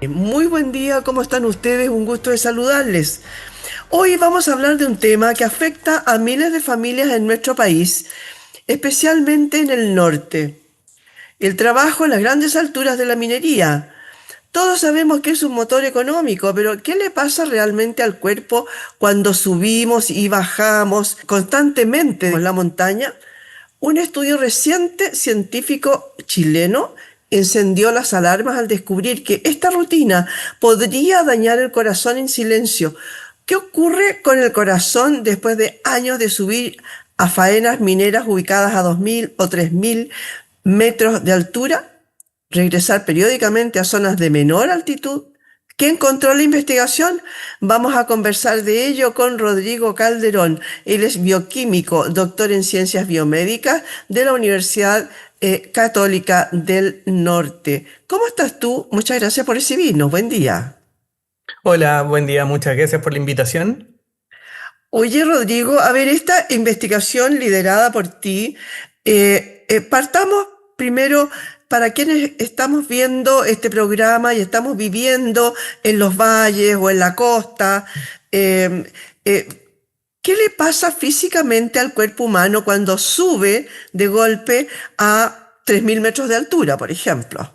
Muy buen día, ¿cómo están ustedes? Un gusto de saludarles. Hoy vamos a hablar de un tema que afecta a miles de familias en nuestro país, especialmente en el norte. El trabajo en las grandes alturas de la minería. Todos sabemos que es un motor económico, pero ¿qué le pasa realmente al cuerpo cuando subimos y bajamos constantemente en la montaña? Un estudio reciente científico chileno encendió las alarmas al descubrir que esta rutina podría dañar el corazón en silencio. ¿Qué ocurre con el corazón después de años de subir a faenas mineras ubicadas a 2.000 o 3.000 metros de altura? Regresar periódicamente a zonas de menor altitud. ¿Quién controla la investigación? Vamos a conversar de ello con Rodrigo Calderón. Él es bioquímico, doctor en ciencias biomédicas de la Universidad Católica del Norte. ¿Cómo estás tú? Muchas gracias por recibirnos. Buen día. Hola, buen día, muchas gracias por la invitación. Oye, Rodrigo, a ver, esta investigación liderada por ti, partamos primero para quienes estamos viendo este programa y estamos viviendo en los valles o en la costa. eh, eh, ¿Qué le pasa físicamente al cuerpo humano cuando sube de golpe a 3.000 metros de altura, por ejemplo?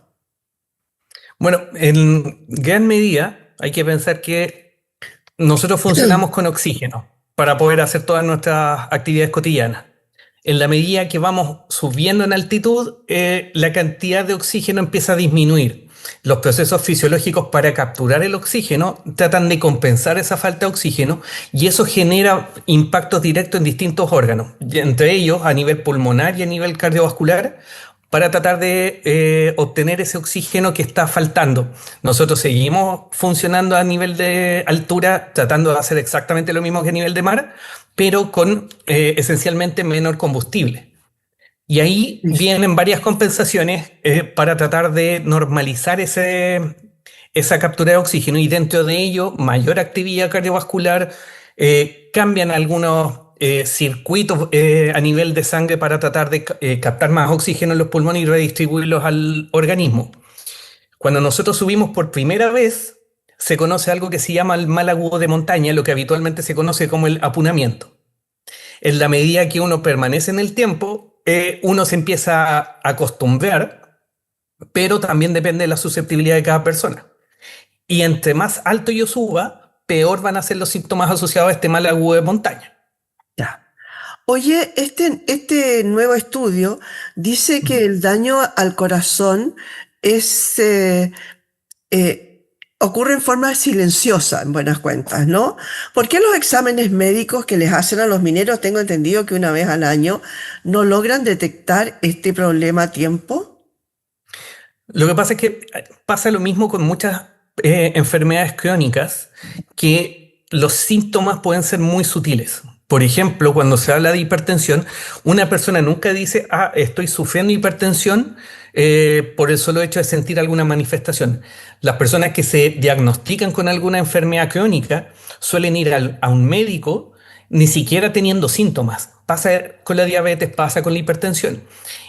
Bueno, en gran medida hay que pensar que nosotros funcionamos con oxígeno para poder hacer todas nuestras actividades cotidianas. En la medida que vamos subiendo en altitud, la cantidad de oxígeno empieza a disminuir. Los procesos fisiológicos para capturar el oxígeno tratan de compensar esa falta de oxígeno y eso genera impactos directos en distintos órganos, y entre ellos a nivel pulmonar y a nivel cardiovascular, para tratar de obtener ese oxígeno que está faltando. Nosotros seguimos funcionando a nivel de altura, tratando de hacer exactamente lo mismo que a nivel de mar, pero con esencialmente menor combustible. Y ahí vienen varias compensaciones para tratar de normalizar esa captura de oxígeno y dentro de ello mayor actividad cardiovascular, cambian algunos circuitos a nivel de sangre para tratar de captar más oxígeno en los pulmones y redistribuirlos al organismo. Cuando nosotros subimos por primera vez, se conoce algo que se llama el mal agudo de montaña, lo que habitualmente se conoce como el apunamiento. En la medida que uno permanece en el tiempo, uno se empieza a acostumbrar, pero también depende de la susceptibilidad de cada persona. Y entre más alto yo suba, peor van a ser los síntomas asociados a este mal agudo de montaña. Ya. Oye, este nuevo estudio dice que el daño al corazón es, ocurre en forma silenciosa, en buenas cuentas, ¿no? ¿Por qué los exámenes médicos que les hacen a los mineros, tengo entendido que una vez al año, no logran detectar este problema a tiempo? Lo que pasa es que pasa lo mismo con muchas enfermedades crónicas, que los síntomas pueden ser muy sutiles. Por ejemplo, cuando se habla de hipertensión, una persona nunca dice, ah, estoy sufriendo hipertensión por el solo hecho de sentir alguna manifestación. Las personas que se diagnostican con alguna enfermedad crónica suelen ir a un médico ni siquiera teniendo síntomas. Pasa con la diabetes, pasa con la hipertensión.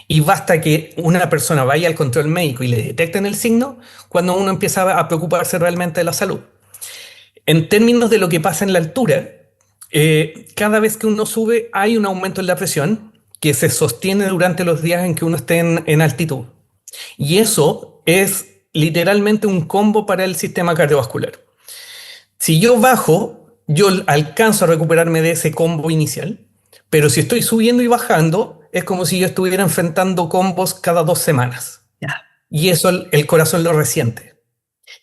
Y basta que una persona vaya al control médico y le detecten el signo cuando uno empieza a preocuparse realmente de la salud. En términos de lo que pasa en la altura, cada vez que uno sube hay un aumento en la presión que se sostiene durante los días en que uno esté en altitud. Y eso es literalmente un combo para el sistema cardiovascular. Si yo bajo, yo alcanzo a recuperarme de ese combo inicial, pero si estoy subiendo y bajando, es como si yo estuviera enfrentando combos cada 2 semanas. Ya, Y eso el corazón lo resiente.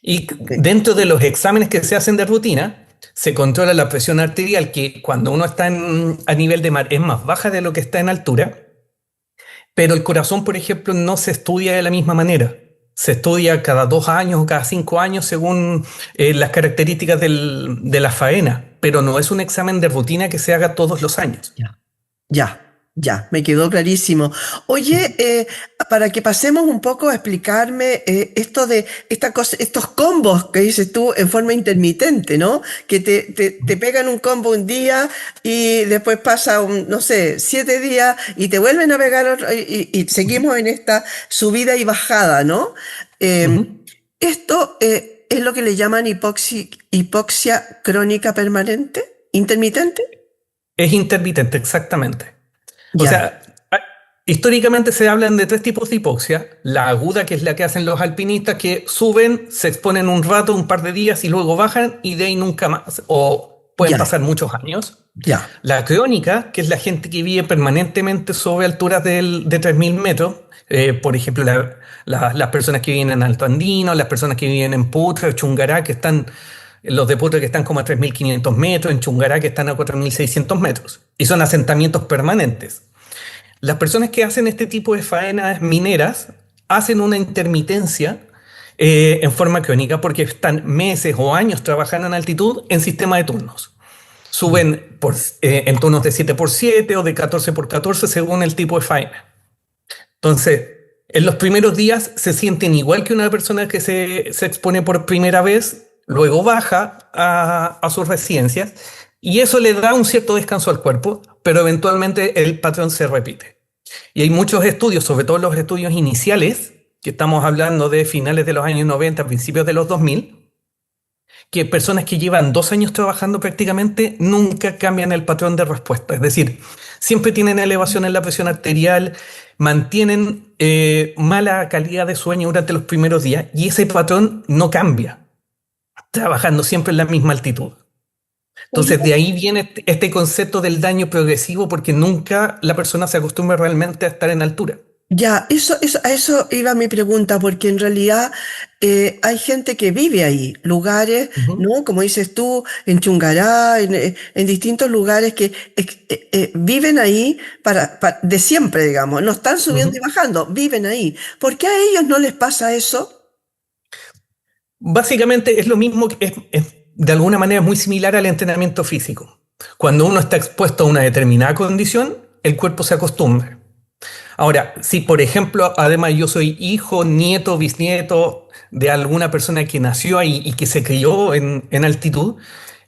Y ok. dentro de los exámenes que se hacen de rutina, se controla la presión arterial, que cuando uno está a nivel de mar es más baja de lo que está en altura, pero el corazón, por ejemplo, no se estudia de la misma manera. Se estudia cada 2 años o cada 5 años según las características de la faena, pero no es un examen de rutina que se haga todos los años. Ya. Ya, me quedó clarísimo. Oye, para que pasemos un poco a explicarme esto de esta cosa, estos combos que dices tú en forma intermitente, ¿no? Que te pegan un combo un día y después pasa no sé, 7 días y te vuelven a pegar otro y seguimos en esta subida y bajada, ¿no? Eh, Ujú. esto es lo que le llaman hipoxia crónica permanente, intermitente. Es intermitente, exactamente. O Ya, sea, históricamente se hablan de tres tipos de hipoxia. La aguda, que es la que hacen los alpinistas, que suben, se exponen un rato, un par de días y luego bajan y de ahí nunca más. O pueden ya, pasar muchos años. ya, La crónica, que es la gente que vive permanentemente sobre alturas de 3.000 metros. Por ejemplo, las personas que viven en Alto Andino, las personas que viven en Putra, Chungará, que están, los de Putra que están como a 3.500 metros, en Chungará que están a 4.600 metros. Y son asentamientos permanentes. Las personas que hacen este tipo de faenas mineras hacen una intermitencia en forma crónica porque están meses o años trabajando en altitud en sistema de turnos. Suben en turnos de 7x7 o de 14x14 según el tipo de faena. Entonces, en los primeros días se sienten igual que una persona que se expone por primera vez, luego baja a sus residencias y eso le da un cierto descanso al cuerpo, pero eventualmente el patrón se repite. Y hay muchos estudios, sobre todo los estudios iniciales, que estamos hablando de finales de los años 90, principios de los 2000, que personas que llevan 2 años trabajando prácticamente nunca cambian el patrón de respuesta. Es decir, siempre tienen elevación en la presión arterial, mantienen mala calidad de sueño durante los primeros días y ese patrón no cambia, trabajando siempre en la misma altitud. oye, Entonces, de ahí viene este concepto del daño progresivo, porque nunca la persona se acostumbra realmente a estar en altura. ya, a eso iba mi pregunta, porque en realidad hay gente que vive ahí, lugares, Ujú, ¿no? Como dices tú, en Chungará, en distintos lugares que viven ahí de siempre, digamos, no están subiendo y ujú. bajando, viven ahí. ¿Por qué a ellos no les pasa eso? Básicamente es lo mismo, de alguna manera muy similar al entrenamiento físico. Cuando uno está expuesto a una determinada condición, el cuerpo se acostumbra. Ahora, si por ejemplo, además yo soy hijo, nieto, bisnieto de alguna persona que nació ahí y que se crió en altitud,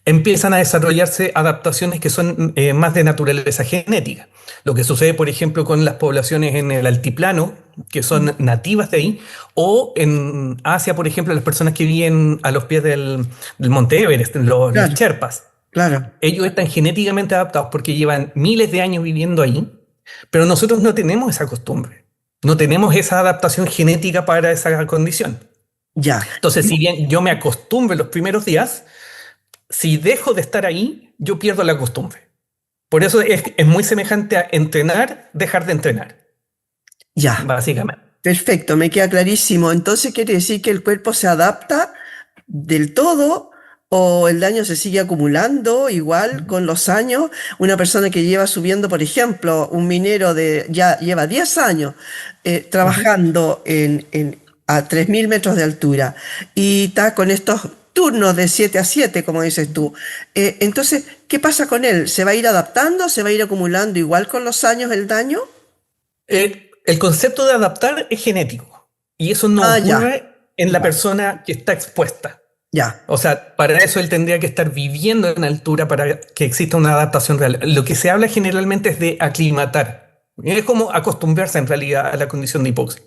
empiezan a desarrollarse adaptaciones que son más de naturaleza genética. Lo que sucede, por ejemplo, con las poblaciones en el altiplano, que son nativas de ahí, o en Asia, por ejemplo, las personas que viven a los pies del Monte Everest, los Claro, Sherpas. claro. Ellos están genéticamente adaptados porque llevan miles de años viviendo ahí, pero nosotros no tenemos esa costumbre. No tenemos esa adaptación genética para esa condición. Ya. Entonces, si bien yo me acostumbro en los primeros días, si dejo de estar ahí, yo pierdo la costumbre. Por eso es muy semejante a entrenar, dejar de entrenar, Ya, básicamente. perfecto, me queda clarísimo. Entonces quiere decir que el cuerpo se adapta del todo o el daño se sigue acumulando igual con los años. Una persona que lleva subiendo, por ejemplo, un minero ya lleva 10 años Ujú. trabajando a 3.000 metros de altura y está con estos turnos de 7 a 7, como dices tú. Entonces, ¿qué pasa con él? ¿Se va a ir adaptando? ¿Se va a ir acumulando igual con los años el daño? El concepto de adaptar es genético y eso no Ah, ya, ocurre en la ya, persona que está expuesta. ya. O sea, para eso él tendría que estar viviendo en altura para que exista una adaptación real. Lo que se habla generalmente es de aclimatar. Es como acostumbrarse en realidad a la condición de hipoxia.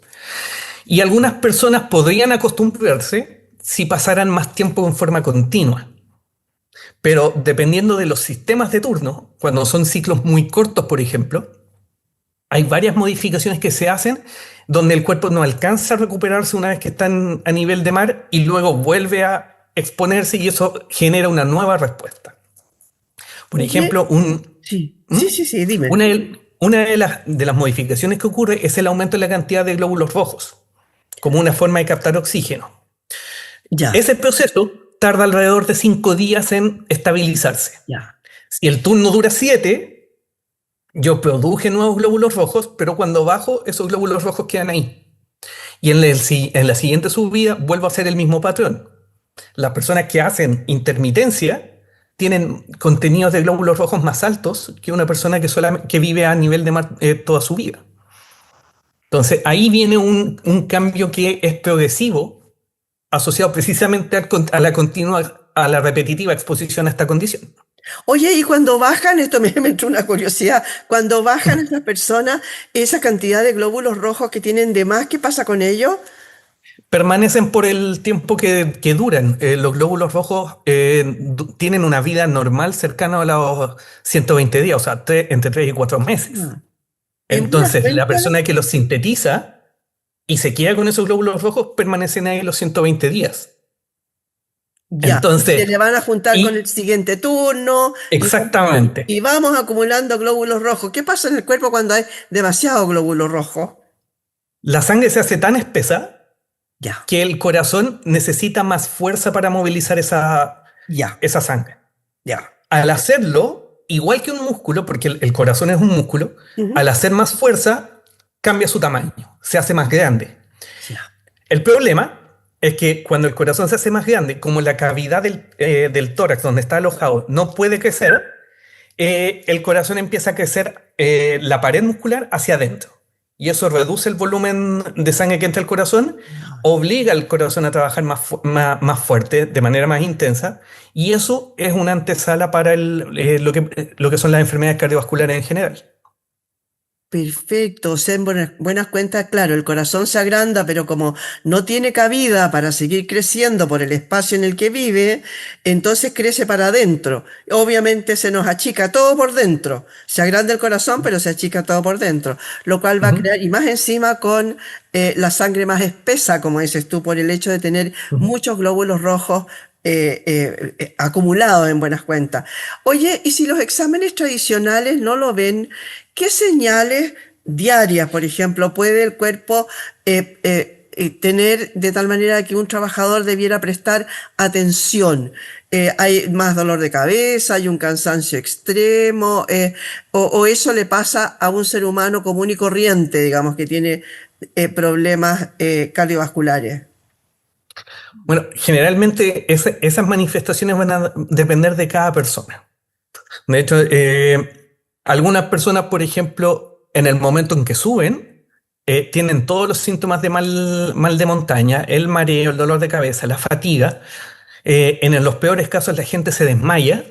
Y algunas personas podrían acostumbrarse si pasaran más tiempo en forma continua. Pero dependiendo de los sistemas de turno, cuando son ciclos muy cortos, por ejemplo, hay varias modificaciones que se hacen donde el cuerpo no alcanza a recuperarse una vez que está a nivel de mar y luego vuelve a exponerse y eso genera una nueva respuesta. Por Oye, ejemplo, sí, sí, sí, sí, dime. una de las modificaciones que ocurre es el aumento en la cantidad de glóbulos rojos, como una forma de captar oxígeno. Ya, Ese proceso tarda alrededor de 5 días en estabilizarse. ya. Si el turno dura 7, yo produje nuevos glóbulos rojos, pero cuando bajo, esos glóbulos rojos quedan ahí. Y en la siguiente subida vuelvo a hacer el mismo patrón. Las personas que hacen intermitencia tienen contenidos de glóbulos rojos más altos que una persona que vive a nivel de mar toda su vida. Entonces ahí viene un cambio que es progresivo, asociado precisamente a la continua, a la repetitiva exposición a esta condición. Oye, y cuando bajan, esto me entró una curiosidad, cuando bajan esas personas, esa cantidad de glóbulos rojos que tienen de más, ¿qué pasa con ellos? Permanecen por el tiempo que duran. Los glóbulos rojos tienen una vida normal cercana a los 120 días, o sea, entre 3 y 4 meses. Ah. En buenas Entonces, la cuentas, persona que los sintetiza y se queda con esos glóbulos rojos permanecen ahí los 120 días. ya, y se Entonces, le van a juntar con el y siguiente turno exactamente, y vamos acumulando glóbulos rojos. ¿Qué pasa en el cuerpo cuando hay demasiado glóbulo rojo? la sangre se hace tan espesa Ya, que el corazón necesita más fuerza para movilizar ya, esa sangre. ya. Al hacerlo, igual que un músculo, porque el corazón es un músculo, Ujú. al hacer más fuerza, cambia su tamaño, se hace más grande. Ya. El problema es que cuando el corazón se hace más grande, como la cavidad del tórax donde está alojado no puede crecer, el corazón empieza a crecer la pared muscular hacia adentro. Y eso reduce el volumen de sangre que entra al corazón, obliga al corazón a trabajar más fuerte, de manera más intensa, y eso es una antesala para lo que son las enfermedades cardiovasculares en general. Perfecto, o sea, en buenas cuentas, claro, el corazón se agranda, pero como no tiene cabida para seguir creciendo por el espacio en el que vive, entonces crece para adentro. Obviamente se nos achica todo por dentro. Se agranda el corazón, pero se achica todo por dentro, lo cual va a Ujú, crear, y más encima con la sangre más espesa, como dices tú, por el hecho de tener ujú. muchos glóbulos rojos acumulados en buenas cuentas. Oye, ¿y si los exámenes tradicionales no lo ven? ¿Qué señales diarias, por ejemplo, puede el cuerpo tener de tal manera que un trabajador debiera prestar atención? ¿Hay más dolor de cabeza? ¿Hay un cansancio extremo? O eso le pasa a un ser humano común y corriente, digamos, que tiene problemas cardiovasculares? Bueno, generalmente esas manifestaciones van a depender de cada persona. De hecho, algunas personas, por ejemplo, en el momento en que suben, tienen todos los síntomas de mal de montaña, el mareo, el dolor de cabeza, la fatiga. En los peores casos la gente se desmaya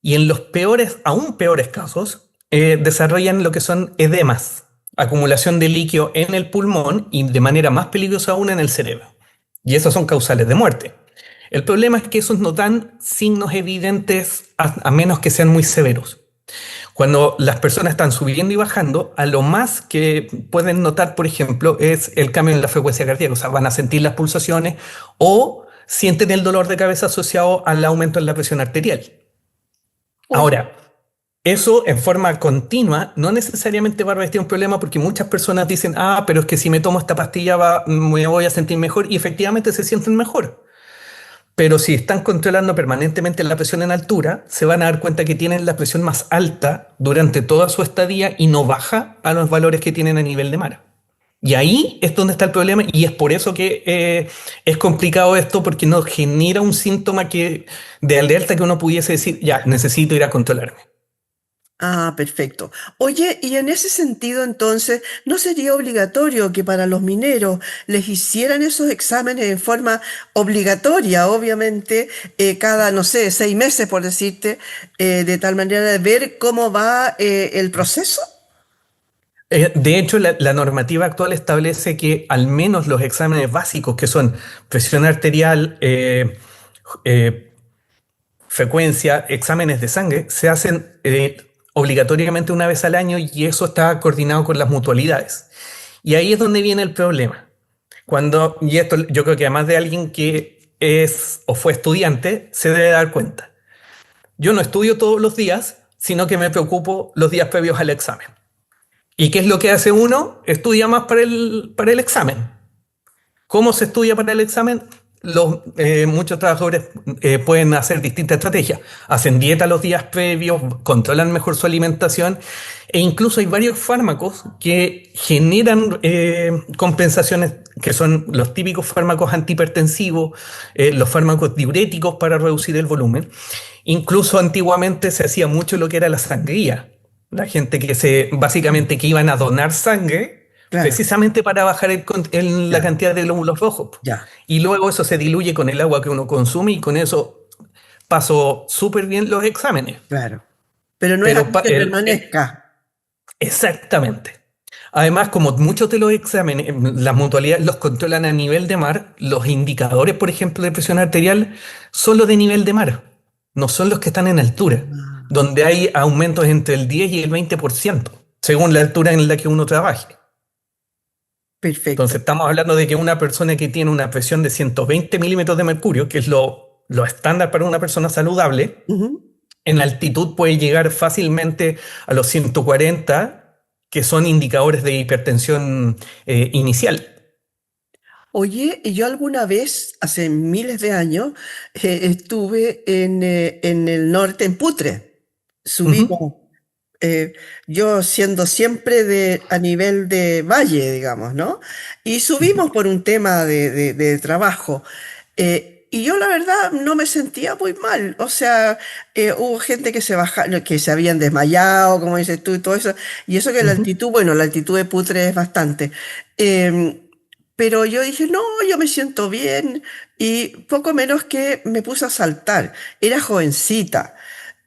y en los peores, aún peores casos, desarrollan lo que son edemas, acumulación de líquido en el pulmón y de manera más peligrosa aún en el cerebro. Y esos son causales de muerte. El problema es que esos no dan signos evidentes a menos que sean muy severos. Cuando las personas están subiendo y bajando, a lo más que pueden notar, por ejemplo, es el cambio en la frecuencia cardíaca. O sea, van a sentir las pulsaciones o sienten el dolor de cabeza asociado al aumento en la presión arterial. Oye, Ahora, eso en forma continua no necesariamente va a revestir un problema porque muchas personas dicen, ah, pero es que si me tomo esta pastilla me voy a sentir mejor y efectivamente se sienten mejor. Pero si están controlando permanentemente la presión en altura, se van a dar cuenta que tienen la presión más alta durante toda su estadía y no baja a los valores que tienen a nivel de mar. Y ahí es donde está el problema y es por eso que es complicado esto porque no genera un síntoma de alerta que uno pudiese decir, ya, necesito ir a controlarme. ah, perfecto. Oye, y en ese sentido, entonces, ¿no sería obligatorio que para los mineros les hicieran esos exámenes en forma obligatoria, obviamente, cada, no sé, 6 meses, por decirte, de tal manera de ver cómo va el proceso? De hecho, la normativa actual establece que al menos los exámenes básicos, que son presión arterial, eh, frecuencia, exámenes de sangre, se hacen obligatoriamente una vez al año y eso está coordinado con las mutualidades. Y ahí es donde viene el problema. Y esto yo creo que además de alguien que es o fue estudiante, se debe dar cuenta. Yo no estudio todos los días, sino que me preocupo los días previos al examen. ¿Y qué es lo que hace uno? Estudia más para el examen. ¿Cómo se estudia para el examen? Muchos trabajadores pueden hacer distintas estrategias. Hacen dieta los días previos, controlan mejor su alimentación e incluso hay varios fármacos que generan compensaciones que son los típicos fármacos antihipertensivos, los fármacos diuréticos para reducir el volumen. Incluso antiguamente se hacía mucho lo que era la sangría. La gente básicamente que iban a donar sangre Claro, precisamente para bajar la ya, cantidad de glóbulos rojos. ya, Y luego eso se diluye con el agua que uno consume y con eso pasó súper bien los exámenes. claro. Pero no es Pero algo que permanezca. exactamente. Además, como muchos de los exámenes, las mutualidades los controlan a nivel de mar, los indicadores, por ejemplo, de presión arterial, son los de nivel de mar, no son los que están en altura, Ah, donde hay aumentos entre el 10 y el 20%, según la altura en la que uno trabaje. perfecto. Entonces, estamos hablando de que una persona que tiene una presión de 120 milímetros de mercurio, que es lo estándar para una persona saludable, Ujú. en altitud puede llegar fácilmente a los 140, que son indicadores de hipertensión inicial. Oye, y yo alguna vez, hace miles de años, estuve en el norte, en Putre. Ujú, Subimos, eh, yo siendo siempre a nivel de valle, digamos, ¿no? Y ujú, subimos por un tema de trabajo. Y yo la verdad no me sentía muy mal. O sea, hubo gente que que se habían desmayado, como dices tú, y todo eso. Y eso que la ujú. altitud, bueno, la altitud de Putre es bastante. Em, pero yo dije, no, yo me siento bien. Y poco menos que me puse a saltar. Era jovencita.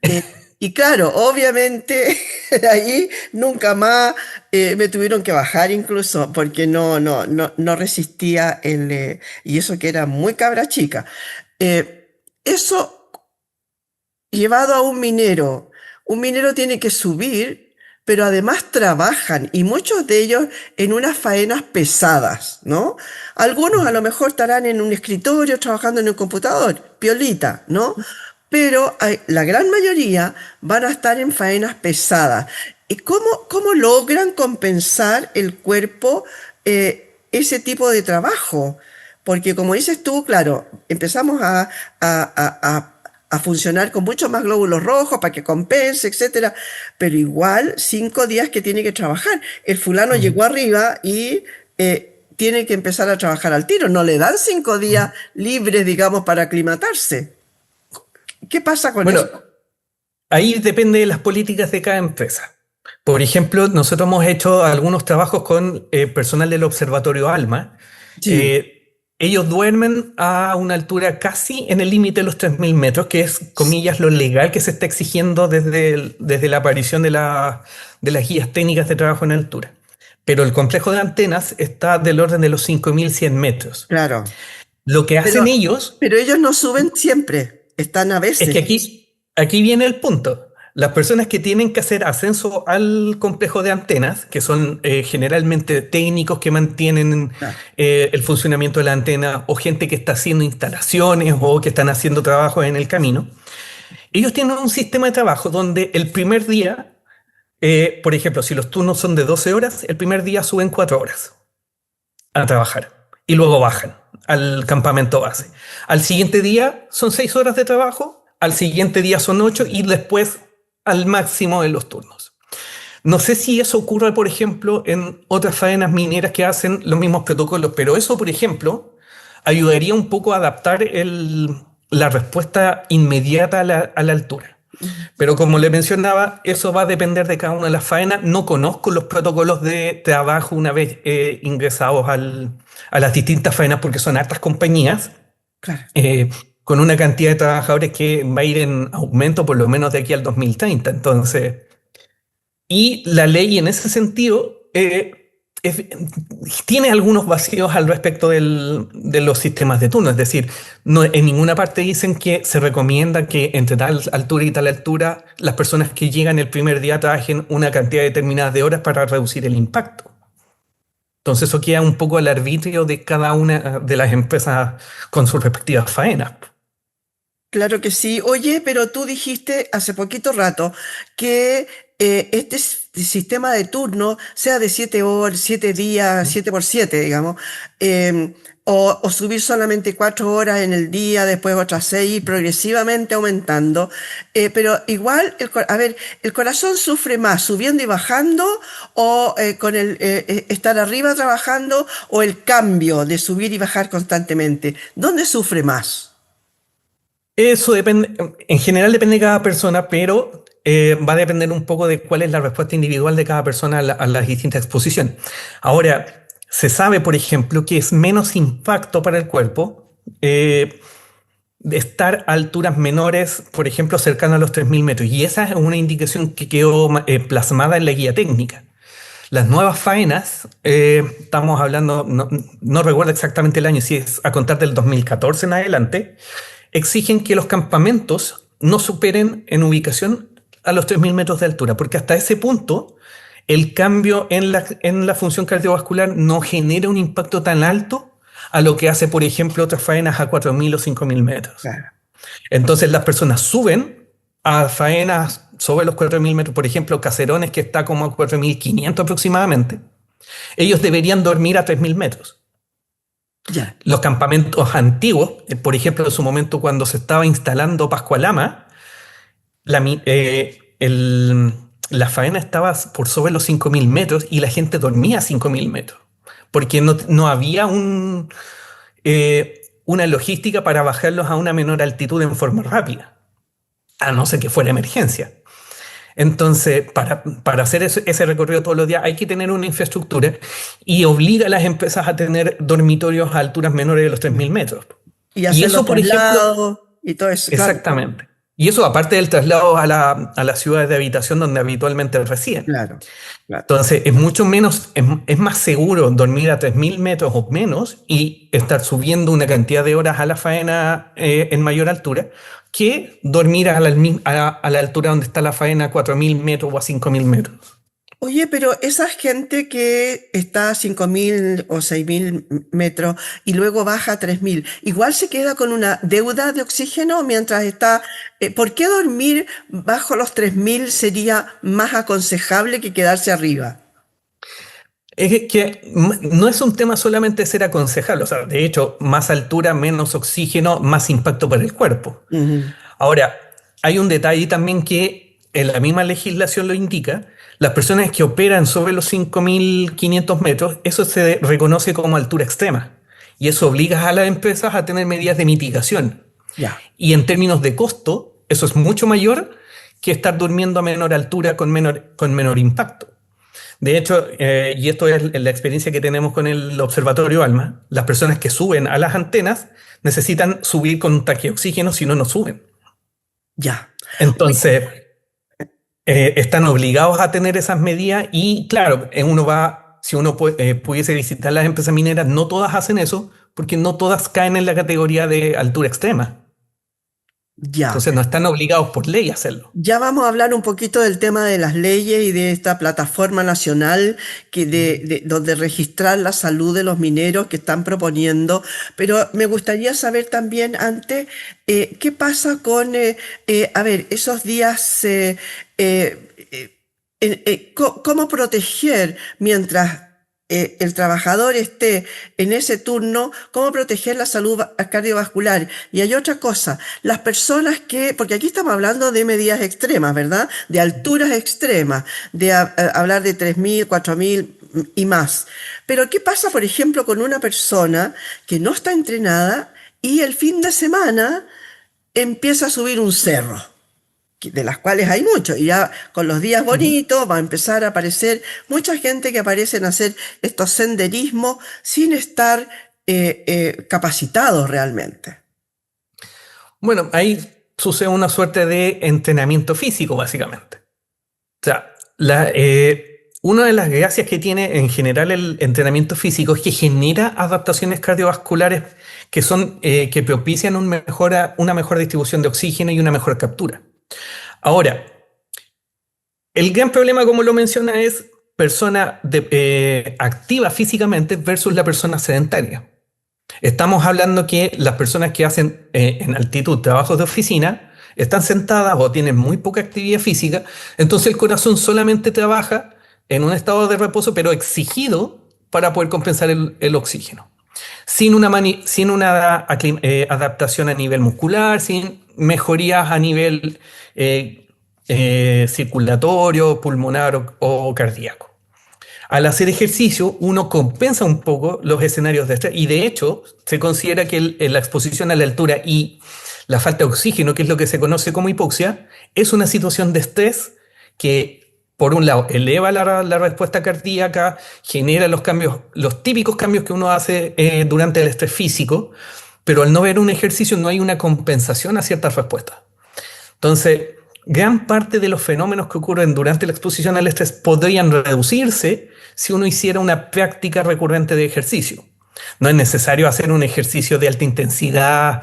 Eh, y claro, obviamente ahí nunca más me tuvieron que bajar incluso porque no resistía y eso que era muy cabra chica. Eso llevado a un minero tiene que subir, pero además trabajan y muchos de ellos en unas faenas pesadas, ¿no? Algunos a lo mejor estarán en un escritorio trabajando en un computador, piolita, ¿no? Pero la gran mayoría van a estar en faenas pesadas. ¿Y cómo logran compensar el cuerpo ese tipo de trabajo? Porque como dices tú, claro, empezamos a funcionar con mucho más glóbulos rojos para que compense, etcétera, pero igual 5 días que tiene que trabajar. El fulano Ujú, llegó arriba y tiene que empezar a trabajar al tiro. No le dan 5 días ujú. libres, digamos, para aclimatarse. ¿Qué pasa con Bueno, eso? ahí depende de las políticas de cada empresa. Por ejemplo, nosotros hemos hecho algunos trabajos con personal del Observatorio ALMA. Sí, Ellos duermen a una altura casi en el límite de los 3.000 metros, que es, comillas, lo legal que se está exigiendo desde la aparición de las guías técnicas de trabajo en altura. Pero el complejo de antenas está del orden de los 5.100 metros. claro. Lo que hacen Pero, ellos pero ellos no suben siempre, están a es veces. que aquí viene el punto. Las personas que tienen que hacer ascenso al complejo de antenas, que son generalmente técnicos que mantienen Ah, el funcionamiento de la antena o gente que está haciendo instalaciones o que están haciendo trabajos en el camino, ellos tienen un sistema de trabajo donde el primer día, por ejemplo, si los turnos son de 12 horas, el primer día suben 4 horas a trabajar y luego bajan al campamento base. Al siguiente día son 6 horas de trabajo, al siguiente día son 8 y después al máximo en los turnos. No sé si eso ocurre, por ejemplo, en otras faenas mineras que hacen los mismos protocolos, pero eso, por ejemplo, ayudaría un poco a adaptar la respuesta inmediata a la altura. mm, Pero como le mencionaba, eso va a depender de cada una de las faenas. No conozco los protocolos de trabajo una vez ingresados a las distintas faenas porque son hartas compañías claro. eh, con una cantidad de trabajadores que va a ir en aumento por lo menos de aquí al 2030. Entonces, y la ley en ese sentido es- tiene algunos vacíos al respecto de los sistemas de turno. Es decir, no, en ninguna parte dicen que se recomienda que entre tal altura y tal altura las personas que llegan el primer día trabajen una cantidad determinada de horas para reducir el impacto. Entonces eso queda un poco al arbitrio de cada una de las empresas con sus respectivas faenas. Claro que sí. Oye, pero tú dijiste hace poquito rato que sistema de turno, sea de 7 horas, 7 días, 7 por 7, digamos, em, o subir solamente 4 horas en el día, después otras 6, y progresivamente aumentando. Pero igual, a ver, ¿el corazón sufre más subiendo y bajando o con estar arriba trabajando o el cambio de subir y bajar constantemente? ¿Dónde sufre más? Eso depende, en general depende de cada persona, pero va a depender un poco de cuál es la respuesta individual de cada persona a las distintas exposiciones. Ahora, se sabe, por ejemplo, que es menos impacto para el cuerpo de estar a alturas menores, por ejemplo, cercano a los 3.000 metros. Y esa es una indicación que quedó plasmada en la guía técnica. Las nuevas faenas, estamos hablando, no recuerdo exactamente el año, si es a contar del 2014 en adelante, exigen que los campamentos no superen en ubicación a los 3.000 metros de altura, porque hasta ese punto el cambio en la función cardiovascular no genera un impacto tan alto a lo que hace, por ejemplo, otras faenas a 4.000 o 5.000 metros. Claro. Entonces las personas suben a faenas sobre los 4.000 metros, por ejemplo, Caserones, que está como a 4.500 aproximadamente. Ellos deberían dormir a 3.000 metros. Ya. Los campamentos antiguos, por ejemplo, en su momento cuando se estaba instalando Pascualama, la faena estaba por sobre los 5.000 metros y la gente dormía a 5.000 metros, porque no había una logística para bajarlos a una menor altitud en forma rápida, a no ser que fuera emergencia. Entonces, para hacer ese recorrido todos los días hay que tener una infraestructura y obliga a las empresas a tener dormitorios a alturas menores de los 3.000 metros. Y Y hacer eso, los por ejemplo, traslados y todo eso. Claro, exactamente. Y eso aparte del traslado a las ciudades de habitación donde habitualmente residen. claro, claro. Entonces, es mucho menos, es más seguro dormir a 3.000 metros o menos y estar subiendo una cantidad de horas a la faena en mayor altura que dormir a la altura donde está la faena a 4.000 metros o a 5.000 metros. Oye, pero esa gente que está a 5.000 o 6.000 metros y luego baja a 3.000, igual se queda con una deuda de oxígeno mientras está. ¿Por qué dormir bajo los 3.000 sería más aconsejable que quedarse arriba? Es que no es un tema solamente de ser aconsejable, o sea, de hecho, más altura, menos oxígeno, más impacto para el cuerpo. Ujú. Ahora, hay un detalle también que en la misma legislación lo indica. Las personas que operan sobre los 5.500 metros, eso se reconoce como altura extrema. Y eso obliga a las empresas a tener medidas de mitigación. Ya. Y en términos de costo, eso es mucho mayor que estar durmiendo a menor altura con menor impacto. De hecho, y esto es la experiencia que tenemos con el Observatorio ALMA, las personas que suben a las antenas necesitan subir con un tanque de oxígeno, si no, no suben. Ya. Oye, Entonces, están obligados a tener esas medidas y claro, si uno pudiese visitar las empresas mineras, no todas hacen eso porque no todas caen en la categoría de altura extrema. ya. Entonces no están obligados por ley a hacerlo. Ya vamos a hablar un poquito del tema de las leyes y de esta plataforma nacional donde registrar la salud de los mineros que están proponiendo, pero me gustaría saber también antes qué pasa con, a ver, esos días, cómo proteger mientras el trabajador esté en ese turno, cómo proteger la salud cardiovascular. Y hay otra cosa, las personas porque aquí estamos hablando de medidas extremas, ¿verdad? De alturas extremas, de hablar de 3.000, 4.000 y más. Pero ¿qué pasa, por ejemplo, con una persona que no está entrenada y el fin de semana empieza a subir un cerro? De las cuales hay muchos, y ya con los días Ujú. bonitos va a empezar a aparecer mucha gente que aparecen a hacer estos senderismos sin estar capacitados realmente. Bueno, ahí sucede una suerte de entrenamiento físico, básicamente. O sea, una de las gracias que tiene en general el entrenamiento físico es que genera adaptaciones cardiovasculares que propician una mejor distribución de oxígeno y una mejor captura. Ahora, el gran problema, como lo menciona, es persona activa físicamente versus la persona sedentaria. Estamos hablando que las personas que hacen en altitud trabajos de oficina están sentadas o tienen muy poca actividad física, entonces el corazón solamente trabaja en un estado de reposo, pero exigido para poder compensar el oxígeno. Sin una adaptación a nivel muscular, sin mejorías a nivel circulatorio, pulmonar o cardíaco. Al hacer ejercicio, uno compensa un poco los escenarios de estrés y de hecho se considera que la exposición a la altura y la falta de oxígeno, que es lo que se conoce como hipoxia, es una situación de estrés que, por un lado, eleva la respuesta cardíaca, genera los típicos cambios que uno hace durante el estrés físico, pero al no ver un ejercicio no hay una compensación a ciertas respuestas. Entonces, gran parte de los fenómenos que ocurren durante la exposición al estrés podrían reducirse si uno hiciera una práctica recurrente de ejercicio. No es necesario hacer un ejercicio de alta intensidad a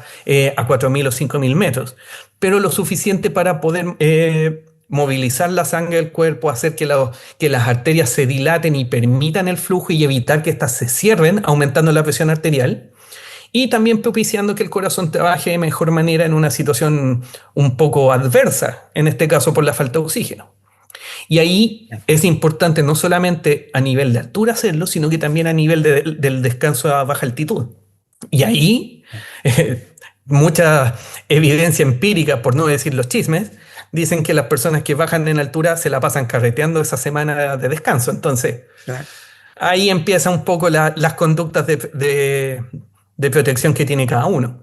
4.000 o 5.000 metros, pero lo suficiente para poder movilizar la sangre del cuerpo, hacer que las arterias se dilaten y permitan el flujo y evitar que éstas se cierren, aumentando la presión arterial. Y también propiciando que el corazón trabaje de mejor manera en una situación un poco adversa, en este caso por la falta de oxígeno. Y ahí es importante no solamente a nivel de altura hacerlo, sino que también a nivel del descanso a baja altitud. Y ahí mucha evidencia empírica, por no decir los chismes, dicen que las personas que bajan en altura se la pasan carreteando esa semana de descanso. Entonces, Claro. ahí empiezan un poco las conductas de protección que tiene cada uno.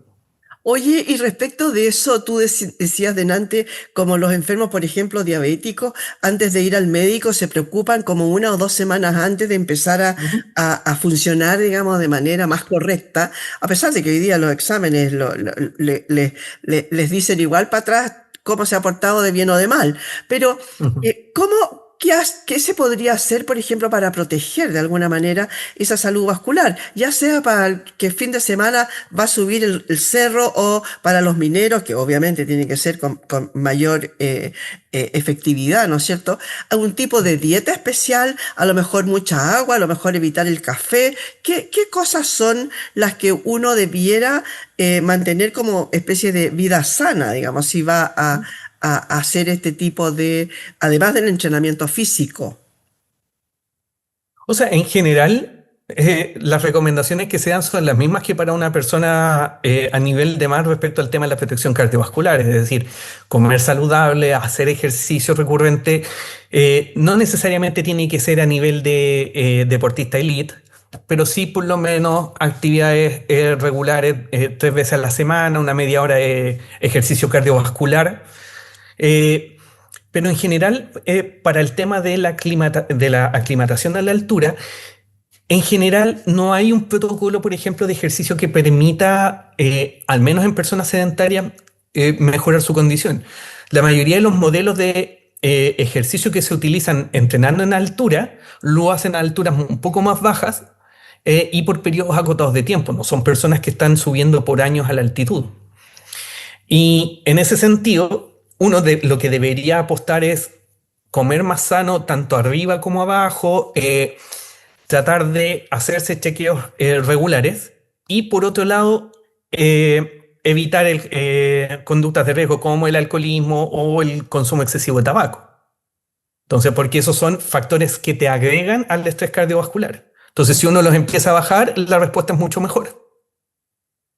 Oye, y respecto de eso, tú decías delante, como los enfermos, por ejemplo, diabéticos, antes de ir al médico se preocupan como 1 o 2 semanas antes de empezar Ujú. a funcionar, digamos, de manera más correcta, a pesar de que hoy día los exámenes les dicen igual para atrás cómo se ha portado de bien o de mal. Pero, Ujú. ¿qué se podría hacer, por ejemplo, para proteger de alguna manera esa salud vascular? Ya sea para el que el fin de semana va a subir el cerro o para los mineros, que obviamente tiene que ser con mayor efectividad, ¿no es cierto? ¿Algún tipo de dieta especial? A lo mejor mucha agua, a lo mejor evitar el café. ¿Qué cosas son las que uno debiera mantener como especie de vida sana, digamos, si va a hacer este tipo de, además del entrenamiento físico? O sea, en general, las recomendaciones que se dan son las mismas que para una persona a nivel de mar respecto al tema de la protección cardiovascular, es decir, comer saludable, hacer ejercicio recurrente, no necesariamente tiene que ser a nivel de deportista elite, pero sí por lo menos actividades regulares 3 veces a la semana, una media hora de ejercicio cardiovascular. Eh, pero en general, para el tema de de la aclimatación a la altura, en general no hay un protocolo, por ejemplo, de ejercicio que permita, al menos en personas sedentarias, mejorar su condición. La mayoría de los modelos de ejercicio que se utilizan entrenando en altura lo hacen a alturas un poco más bajas y por periodos acotados de tiempo. No son personas que están subiendo por años a la altitud. Y en ese sentido, uno de lo que debería apostar es comer más sano tanto arriba como abajo, tratar de hacerse chequeos regulares y por otro lado, evitar conductas de riesgo como el alcoholismo o el consumo excesivo de tabaco. Entonces, porque esos son factores que te agregan al estrés cardiovascular. Entonces, si uno los empieza a bajar, la respuesta es mucho mejor.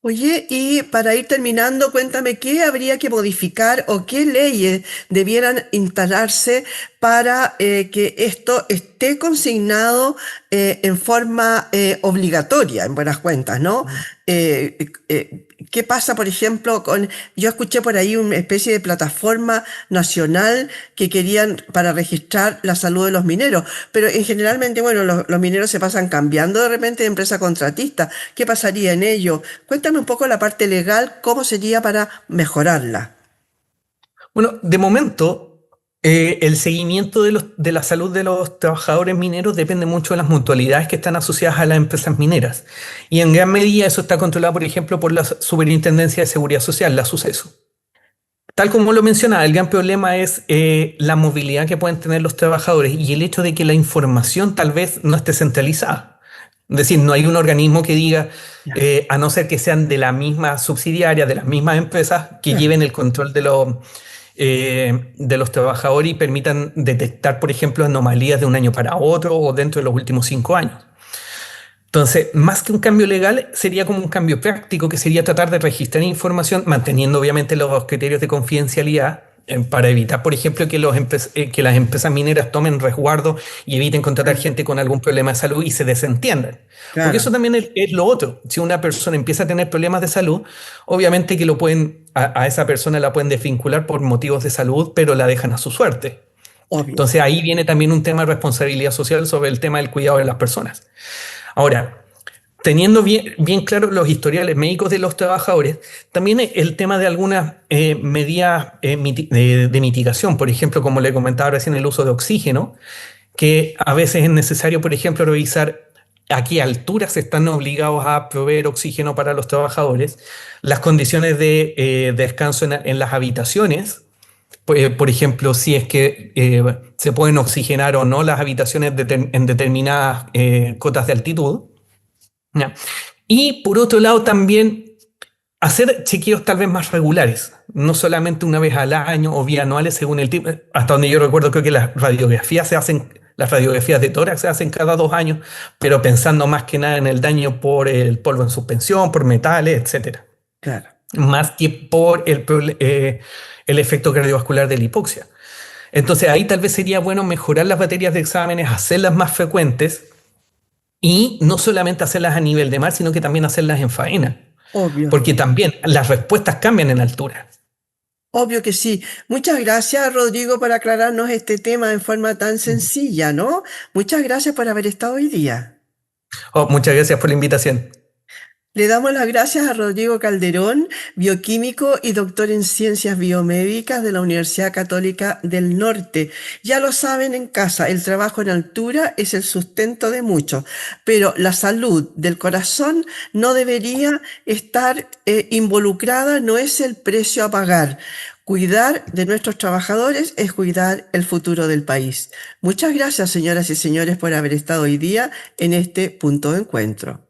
Oye, y para ir terminando, cuéntame qué habría que modificar o qué leyes debieran instalarse para que esto esté consignado en forma obligatoria, en buenas cuentas, ¿no? ¿Qué pasa, por ejemplo, yo escuché por ahí una especie de plataforma nacional que querían para registrar la salud de los mineros, pero generalmente, bueno, los mineros se pasan cambiando de repente de empresa contratista. ¿Qué pasaría en ello? Cuéntame un poco la parte legal, cómo sería para mejorarla. Bueno, de momento, el seguimiento de la salud de los trabajadores mineros depende mucho de las mutualidades que están asociadas a las empresas mineras. Y en gran medida eso está controlado, por ejemplo, por la Superintendencia de Seguridad Social, la SUSESO. Tal como lo mencionaba, el gran problema es la movilidad que pueden tener los trabajadores y el hecho de que la información tal vez no esté centralizada. Es decir, no hay un organismo que diga, Ya, a no ser que sean de la misma subsidiaria, de las mismas empresas, que claro. lleven el control de los trabajadores y permitan detectar, por ejemplo, anomalías de un año para otro o dentro de los últimos 5 años. Entonces, más que un cambio legal, sería como un cambio práctico, que sería tratar de registrar información, manteniendo obviamente los criterios de confidencialidad, para evitar, por ejemplo, que las empresas mineras tomen resguardo y eviten contratar Claro, gente con algún problema de salud y se desentiendan. Porque claro, eso también es lo otro. Si una persona empieza a tener problemas de salud, obviamente que a esa persona la pueden desvincular por motivos de salud, pero la dejan a su suerte. obvio. Entonces ahí viene también un tema de responsabilidad social sobre el tema del cuidado de las personas. Ahora, teniendo bien claros los historiales médicos de los trabajadores, también el tema de algunas medidas de mitigación, por ejemplo, como le comentaba recién, el uso de oxígeno, que a veces es necesario, por ejemplo, revisar a qué alturas están obligados a proveer oxígeno para los trabajadores, las condiciones de descanso en las habitaciones, pues, por ejemplo, si es que se pueden oxigenar o no las habitaciones en determinadas cotas de altitud. ¿Ya? Y por otro lado también hacer chequeos tal vez más regulares, no solamente una vez al año o bianuales según el tipo. Hasta donde yo recuerdo, creo que las radiografías de tórax se hacen cada 2 años, pero pensando más que nada en el daño por el polvo en suspensión, por metales, etcétera, Claro. más que por el efecto cardiovascular de la hipoxia. Entonces ahí tal vez sería bueno mejorar las baterías de exámenes, hacerlas más frecuentes y no solamente hacerlas a nivel de mar, sino que también hacerlas en faena. Obvio. Porque también las respuestas cambian en altura. Obvio que sí. Muchas gracias, Rodrigo, por aclararnos este tema en forma tan sencilla, ¿no? Muchas gracias por haber estado hoy día. Oh, muchas gracias por la invitación. Le damos las gracias a Rodrigo Calderón, bioquímico y doctor en ciencias biomédicas de la Universidad Católica del Norte. Ya lo saben en casa, el trabajo en altura es el sustento de muchos, pero la salud del corazón no debería estar involucrada, no es el precio a pagar. Cuidar de nuestros trabajadores es cuidar el futuro del país. Muchas gracias, señoras y señores, por haber estado hoy día en este punto de encuentro.